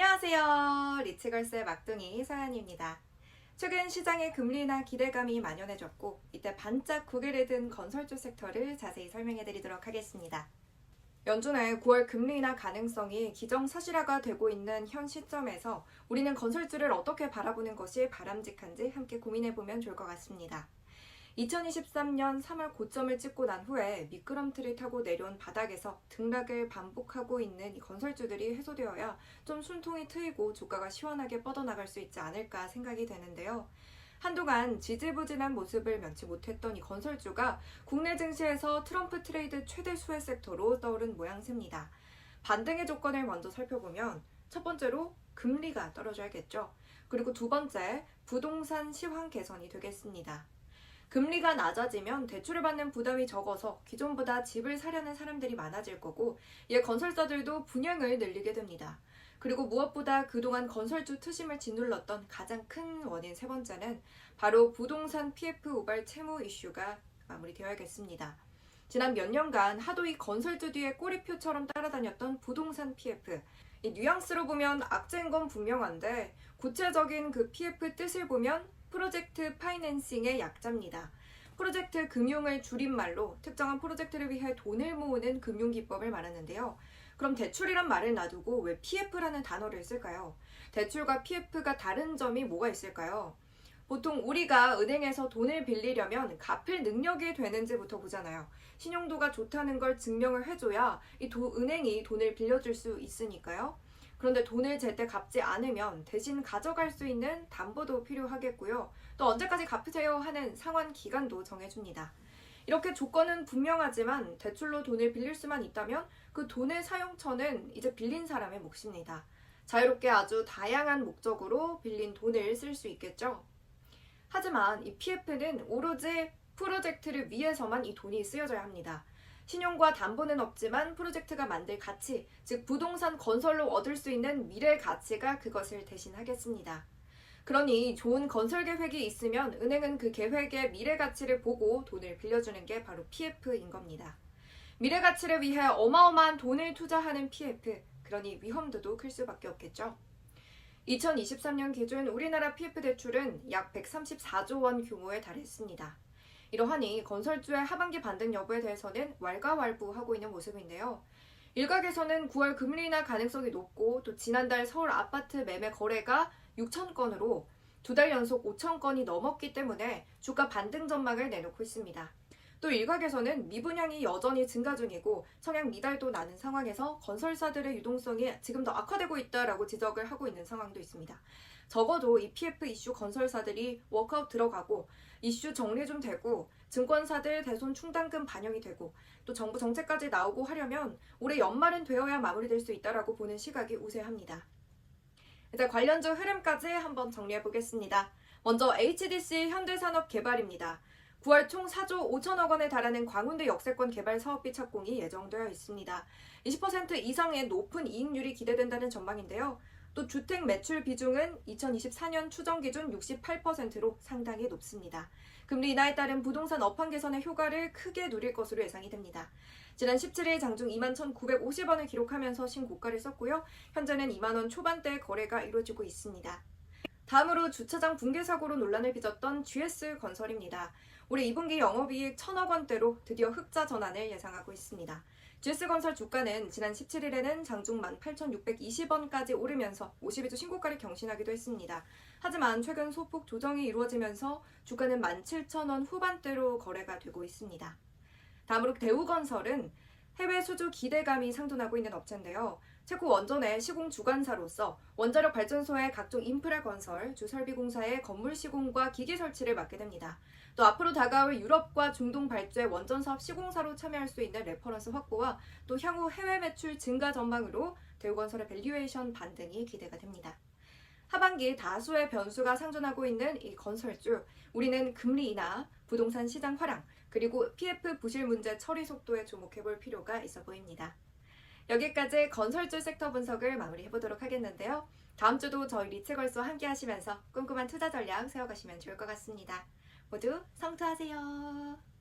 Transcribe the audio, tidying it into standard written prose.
안녕하세요. 리츠걸스의 막둥이 서연입니다. 최근 시장에 금리나 기대감이 만연해졌고 이때 반짝 고개를 든 건설주 섹터를 자세히 설명해드리도록 하겠습니다. 연준의 9월 금리 인하 가능성이 기정사실화가 되고 있는 현 시점에서 우리는 건설주를 어떻게 바라보는 것이 바람직한지 함께 고민해보면 좋을 것 같습니다. 2023년 3월 고점을 찍고 난 후에 미끄럼틀을 타고 내려온 바닥에서 등락을 반복하고 있는 이 건설주들이 해소되어야 좀 숨통이 트이고 주가가 시원하게 뻗어나갈 수 있지 않을까 생각이 되는데요. 한동안 지지부진한 모습을 면치 못했던 이 건설주가 국내 증시에서 트럼프 트레이드 최대 수혜 섹터로 떠오른 모양새입니다. 반등의 조건을 먼저 살펴보면 첫 번째로 금리가 떨어져야겠죠. 그리고 두 번째, 부동산 시황 개선이 되겠습니다. 금리가 낮아지면 대출을 받는 부담이 적어서 기존보다 집을 사려는 사람들이 많아질 거고 이에 건설사들도 분양을 늘리게 됩니다. 그리고 무엇보다 그동안 건설주 투심을 짓눌렀던 가장 큰 원인 세 번째는 바로 부동산 PF 우발 채무 이슈가 마무리되어야겠습니다. 지난 몇 년간 하도 이 건설주 뒤에 꼬리표처럼 따라다녔던 부동산 PF. 이 뉘앙스로 보면 악재인 건 분명한데 구체적인 그 PF 뜻을 보면 프로젝트 파이낸싱의 약자입니다. 프로젝트 금융을 줄임말로 특정한 프로젝트를 위해 돈을 모으는 금융기법을 말하는데요. 그럼 대출이란 말을 놔두고 왜 PF라는 단어를 쓸까요? 대출과 PF가 다른 점이 뭐가 있을까요? 보통 우리가 은행에서 돈을 빌리려면 갚을 능력이 되는지부터 보잖아요. 신용도가 좋다는 걸 증명을 해줘야 은행이 돈을 빌려줄 수 있으니까요. 그런데 돈을 제때 갚지 않으면 대신 가져갈 수 있는 담보도 필요하겠고요. 또 언제까지 갚으세요 하는 상환 기간도 정해줍니다. 이렇게 조건은 분명하지만 대출로 돈을 빌릴 수만 있다면 그 돈의 사용처는 이제 빌린 사람의 몫입니다. 자유롭게 아주 다양한 목적으로 빌린 돈을 쓸 수 있겠죠. 하지만 이 PF는 오로지 프로젝트를 위해서만 이 돈이 쓰여져야 합니다. 신용과 담보는 없지만 프로젝트가 만들 가치, 즉 부동산 건설로 얻을 수 있는 미래 가치가 그것을 대신하겠습니다. 그러니 좋은 건설 계획이 있으면 은행은 그 계획의 미래 가치를 보고 돈을 빌려주는 게 바로 PF인 겁니다. 미래 가치를 위해 어마어마한 돈을 투자하는 PF, 그러니 위험도도 클 수밖에 없겠죠. 2023년 기준 우리나라 PF 대출은 약 134조 원 규모에 달했습니다. 이러하니 건설주의 하반기 반등 여부에 대해서는 왈가왈부하고 있는 모습인데요. 일각에서는 9월 금리 인하 가능성이 높고 또 지난달 서울 아파트 매매 거래가 6천 건으로 두 달 연속 5천 건이 넘었기 때문에 주가 반등 전망을 내놓고 있습니다. 또 일각에서는 미분양이 여전히 증가 중이고 청약 미달도 나는 상황에서 건설사들의 유동성이 지금 더 악화되고 있다라고 지적을 하고 있는 상황도 있습니다. 적어도 이 PF 이슈 건설사들이 워크아웃 들어가고 이슈 정리 좀 되고 증권사들 대손 충당금 반영이 되고 또 정부 정책까지 나오고 하려면 올해 연말은 되어야 마무리될 수 있다라고 보는 시각이 우세합니다. 이제 관련주 흐름까지 한번 정리해 보겠습니다. 먼저 HDC 현대산업개발입니다. 9월 총 4조 5천억 원에 달하는 광운대 역세권 개발 사업비 착공이 예정되어 있습니다. 20% 이상의 높은 이익률이 기대된다는 전망인데요. 또 주택 매출 비중은 2024년 추정 기준 68%로 상당히 높습니다. 금리 인하에 따른 부동산 업황 개선의 효과를 크게 누릴 것으로 예상이 됩니다. 지난 17일 장중 21,950원을 기록하면서 신고가를 썼고요. 현재는 2만 원 초반대 거래가 이루어지고 있습니다. 다음으로 주차장 붕괴 사고로 논란을 빚었던 GS건설입니다. 올해 2분기 영업이익 1,000억 원대로 드디어 흑자 전환을 예상하고 있습니다. GS건설 주가는 지난 17일에는 장중 18,620원까지 오르면서 52주 신고가를 경신하기도 했습니다. 하지만 최근 소폭 조정이 이루어지면서 주가는 17,000원 후반대로 거래가 되고 있습니다. 다음으로 대우건설은 해외 수주 기대감이 상존하고 있는 업체인데요. 체코 원전의 시공 주관사로서 원자력 발전소의 각종 인프라 건설, 주설비공사의 건물 시공과 기기 설치를 맡게 됩니다. 또 앞으로 다가올 유럽과 중동 발주의 원전 사업 시공사로 참여할 수 있는 레퍼런스 확보와 또 향후 해외 매출 증가 전망으로 대우건설의 밸류에이션 반등이 기대가 됩니다. 하반기 다수의 변수가 상존하고 있는 이 건설주, 우리는 금리 인하, 부동산 시장 화랑, 그리고 PF 부실 문제 처리 속도에 주목해볼 필요가 있어 보입니다. 여기까지 건설주 섹터 분석을 마무리해보도록 하겠는데요. 다음 주도 저희 리츠걸스와 함께 하시면서 꼼꼼한 투자 전략 세워가시면 좋을 것 같습니다. 모두 성투하세요.